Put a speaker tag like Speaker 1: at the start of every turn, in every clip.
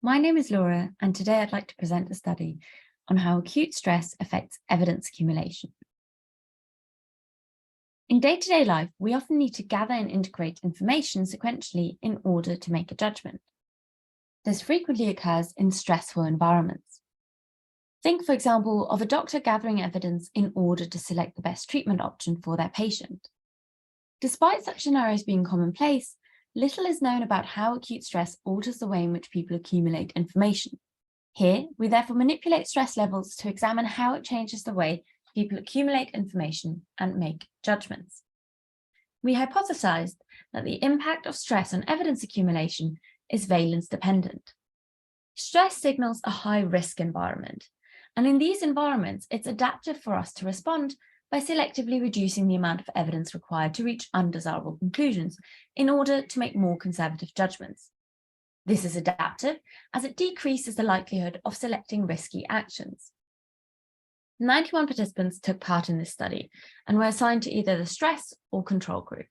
Speaker 1: My name is Laura, and today I'd like to present a study on how acute stress affects evidence accumulation. In day-to-day life, we often need to gather and integrate information sequentially in order to make a judgment. This frequently occurs in stressful environments. Think, for example, of a doctor gathering evidence in order to select the best treatment option for their patient. Despite such scenarios being commonplace, little is known about how acute stress alters the way in which people accumulate information. Here, we therefore manipulate stress levels to examine how it changes the way people accumulate information and make judgments. We hypothesized that the impact of stress on evidence accumulation is valence dependent. Stress signals a high-risk environment, and in these environments, it's adaptive for us to respond by selectively reducing the amount of evidence required to reach undesirable conclusions in order to make more conservative judgments. This is adaptive as it decreases the likelihood of selecting risky actions. 91 participants took part in this study and were assigned to either the stress or control group.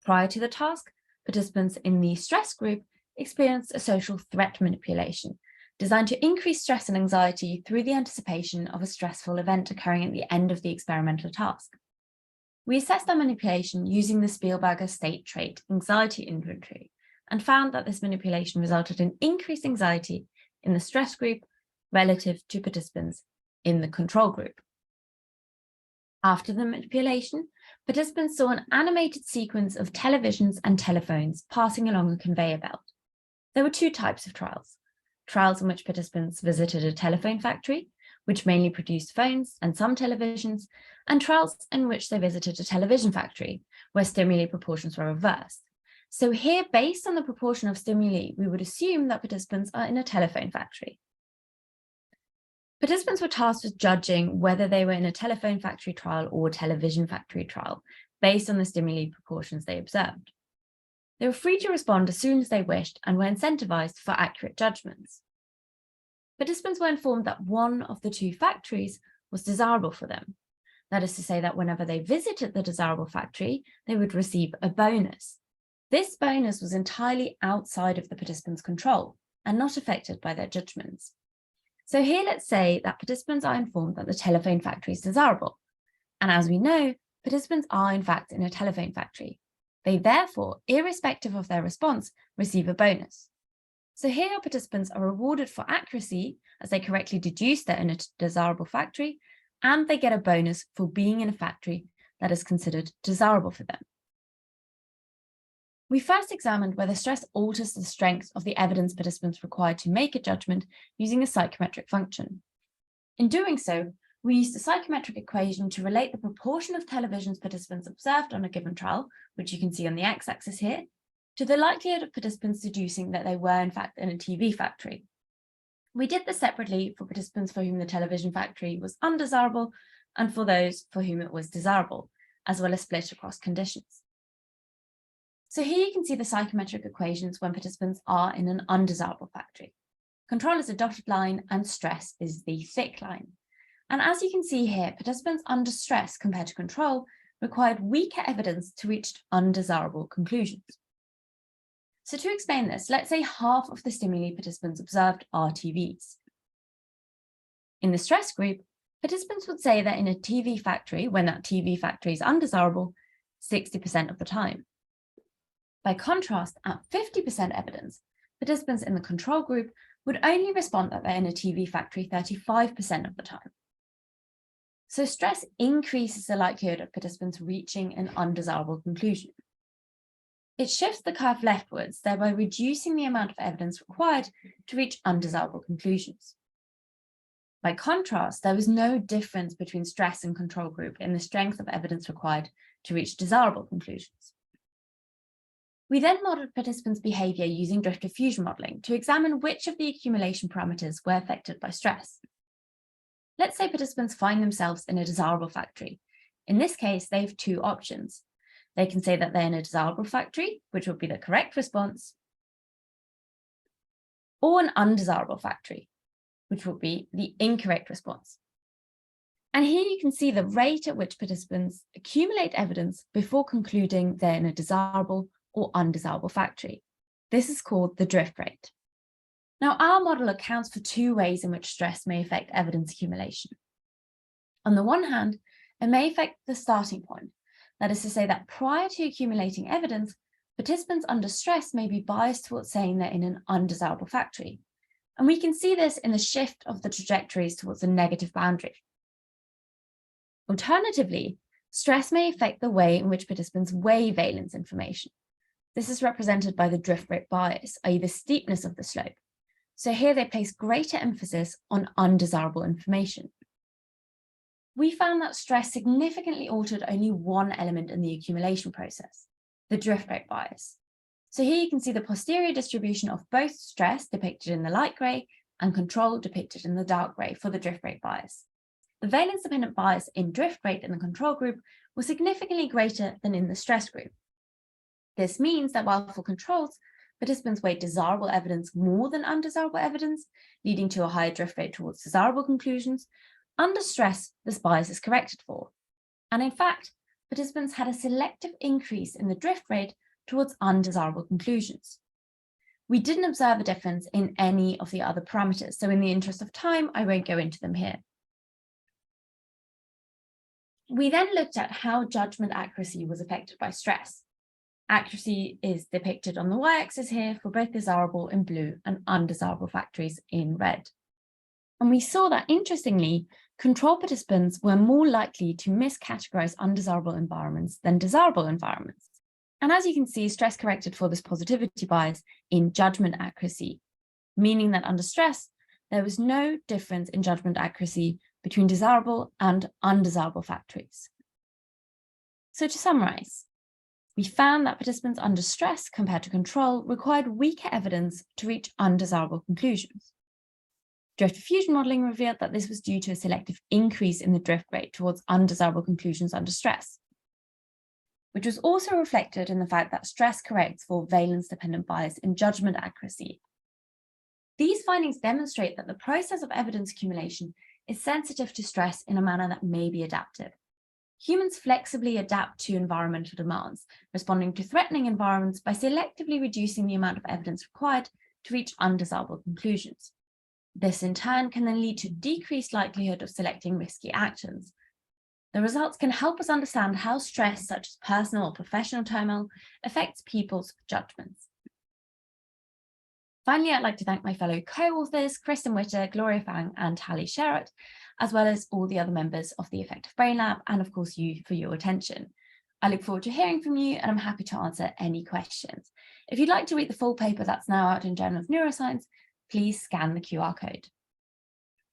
Speaker 1: Prior to the task, participants in the stress group experienced a social threat manipulation designed to increase stress and anxiety through the anticipation of a stressful event occurring at the end of the experimental task. We assessed our manipulation using the Spielberger state trait anxiety inventory and found that this manipulation resulted in increased anxiety in the stress group relative to participants in the control group. After the manipulation, participants saw an animated sequence of televisions and telephones passing along a conveyor belt. There were two types of trials in which participants visited a telephone factory, which mainly produced phones and some televisions, and trials in which they visited a television factory, where stimuli proportions were reversed. So here, based on the proportion of stimuli, we would assume that participants are in a telephone factory. Participants were tasked with judging whether they were in a telephone factory trial or a television factory trial, based on the stimuli proportions they observed. They were free to respond as soon as they wished and were incentivized for accurate judgments. Participants were informed that one of the two factories was desirable for them. That is to say that whenever they visited the desirable factory, they would receive a bonus. This bonus was entirely outside of the participants' control and not affected by their judgments. So here, let's say that participants are informed that the telephone factory is desirable. And as we know, participants are in fact in a telephone factory. They therefore, irrespective of their response, receive a bonus. So here our participants are rewarded for accuracy as they correctly deduce they're in a desirable factory, and they get a bonus for being in a factory that is considered desirable for them. We first examined whether stress alters the strength of the evidence participants required to make a judgment using a psychometric function. In doing so, we used a psychometric equation to relate the proportion of televisions participants observed on a given trial, which you can see on the x-axis here, to the likelihood of participants deducing that they were in fact in a TV factory. We did this separately for participants for whom the television factory was undesirable and for those for whom it was desirable, as well as split across conditions. So here you can see the psychometric equations when participants are in an undesirable factory. Control is a dotted line and stress is the thick line. And as you can see here, participants under stress compared to control required weaker evidence to reach undesirable conclusions. So to explain this, let's say half of the stimuli participants observed are TVs. In the stress group, participants would say that in a TV factory, when that TV factory is undesirable, 60% of the time. By contrast, at 50% evidence, participants in the control group would only respond that they're in a TV factory 35% of the time. So stress increases the likelihood of participants reaching an undesirable conclusion. It shifts the curve leftwards, thereby reducing the amount of evidence required to reach undesirable conclusions. By contrast, there was no difference between stress and control group in the strength of evidence required to reach desirable conclusions. We then modeled participants' behavior using drift diffusion modeling to examine which of the accumulation parameters were affected by stress. Let's say participants find themselves in a desirable factory. In this case, they have two options. They can say that they're in a desirable factory, which would be the correct response, or an undesirable factory, which would be the incorrect response. And here you can see the rate at which participants accumulate evidence before concluding they're in a desirable or undesirable factory. This is called the drift rate. Now, our model accounts for two ways in which stress may affect evidence accumulation. On the one hand, it may affect the starting point. That is to say that prior to accumulating evidence, participants under stress may be biased towards saying they're in an undesirable factory. And we can see this in the shift of the trajectories towards a negative boundary. Alternatively, stress may affect the way in which participants weigh valence information. This is represented by the drift rate bias, i.e. the steepness of the slope. So here they place greater emphasis on undesirable information. We found that stress significantly altered only one element in the accumulation process, the drift rate bias. So here you can see the posterior distribution of both stress depicted in the light grey and control depicted in the dark grey for the drift rate bias. The valence-dependent bias in drift rate in the control group was significantly greater than in the stress group. This means that while for controls, participants weighed desirable evidence more than undesirable evidence, leading to a higher drift rate towards desirable conclusions, under stress, this bias is corrected for. And in fact, participants had a selective increase in the drift rate towards undesirable conclusions. We didn't observe a difference in any of the other parameters, so in the interest of time, I won't go into them here. We then looked at how judgment accuracy was affected by stress. Accuracy is depicted on the y-axis here for both desirable in blue and undesirable factories in red. And we saw that, interestingly, control participants were more likely to miscategorize undesirable environments than desirable environments. And as you can see, stress corrected for this positivity bias in judgment accuracy, meaning that under stress, there was no difference in judgment accuracy between desirable and undesirable factories. So to summarize, we found that participants under stress compared to control required weaker evidence to reach undesirable conclusions. Drift diffusion modeling revealed that this was due to a selective increase in the drift rate towards undesirable conclusions under stress, which was also reflected in the fact that stress corrects for valence-dependent bias in judgment accuracy. These findings demonstrate that the process of evidence accumulation is sensitive to stress in a manner that may be adaptive. Humans flexibly adapt to environmental demands, responding to threatening environments by selectively reducing the amount of evidence required to reach undesirable conclusions. This in turn can then lead to decreased likelihood of selecting risky actions. The results can help us understand how stress, such as personal or professional turmoil, affects people's judgments. Finally, I'd like to thank my fellow co-authors, Kristen Witter, Gloria Fang, and Tally Sherratt, as well as all the other members of the Effective Brain Lab, and of course you for your attention. I look forward to hearing from you, and I'm happy to answer any questions. If you'd like to read the full paper that's now out in Journal of Neuroscience, please scan the QR code.